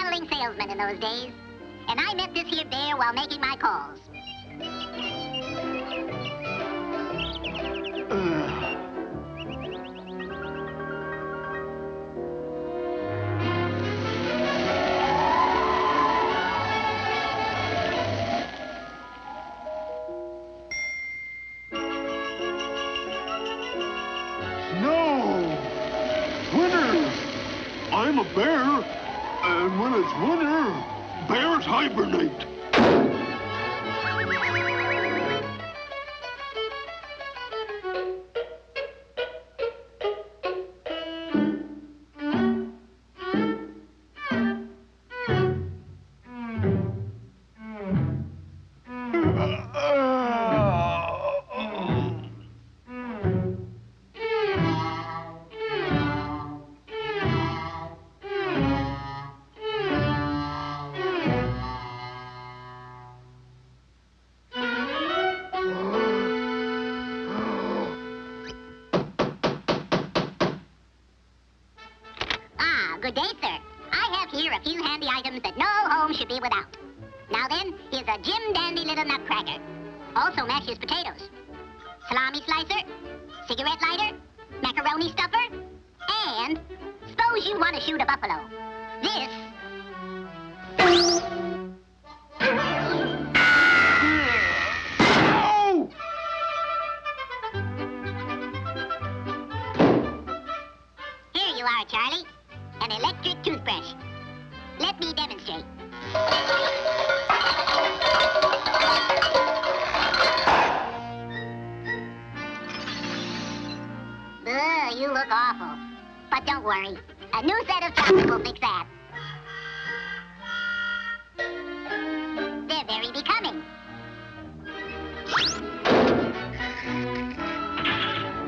battling salesman in those days. And I met this here bear while making my calls. I'm a bear, and when it's winter, bears hibernate. Good day, sir. I have here a few handy items that no home should be without. Now then, here's a Jim Dandy little nutcracker. Also mashes potatoes. Salami slicer, cigarette lighter, macaroni stuffer, and suppose you want to shoot a buffalo. This... Here you are, Charlie. An electric toothbrush. Let me demonstrate. Ugh, you look awful. But don't worry. A new set of choppers will fix that. They're very becoming.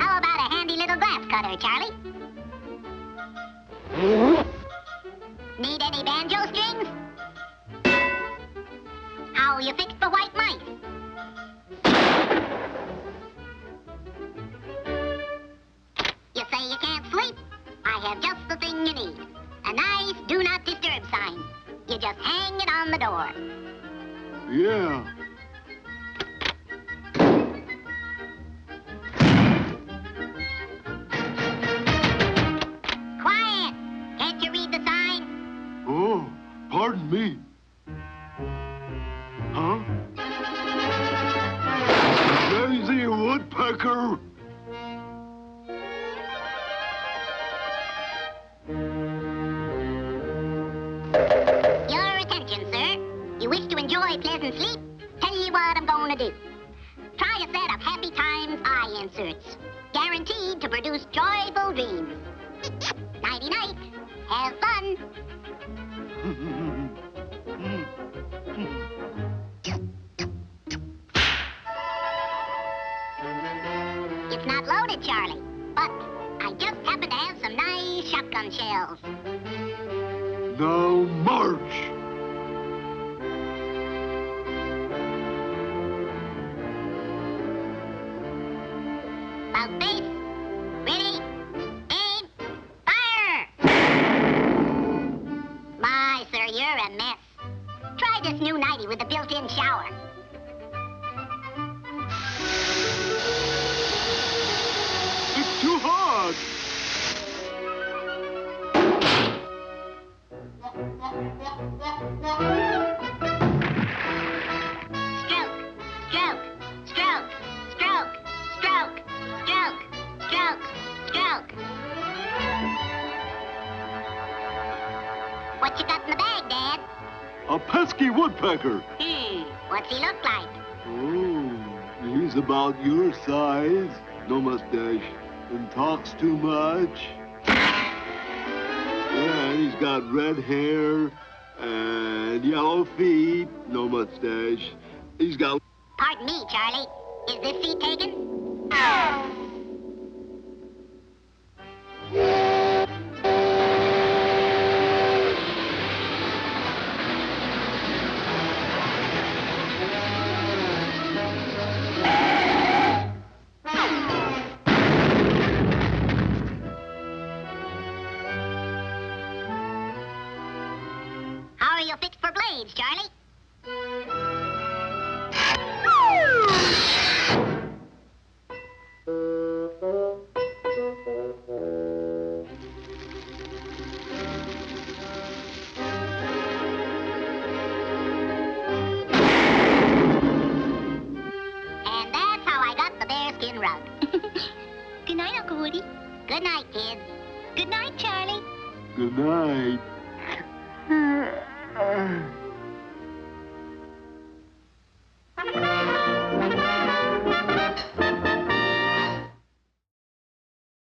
How about a handy little glass cutter, Charlie? Need any banjo strings? How you fixed for white mice? You say you can't sleep? I have just the thing you need. A nice do not disturb sign. You just hang it on the door. Yeah. Oh, pardon me. Huh? Lazy woodpecker! Your attention, sir. You wish to enjoy pleasant sleep? Tell you what I'm going to do. Try a set of Happy Times eye inserts. Guaranteed to produce joyful dreams. Nighty-night. Have fun. It's not loaded, Charlie, but I just happen to have some nice shotgun shells. Now march! About face. Ready? Aim. Fire! My, sir, you're a mess. Try this new nightie with the built-in shower. It's too hard! Stroke, stroke, stroke, stroke, stroke, stroke, stroke, stroke. What you got in the bag, Dad? A pesky woodpecker. What's he look like? Oh, he's about your size. No mustache. And talks too much. Yeah, and he's got red hair and yellow feet. No mustache. He's got... Pardon me, Charlie. Is this seat taken? Good night, Uncle Woody. Good night, kids. Good night, Charlie. Good night.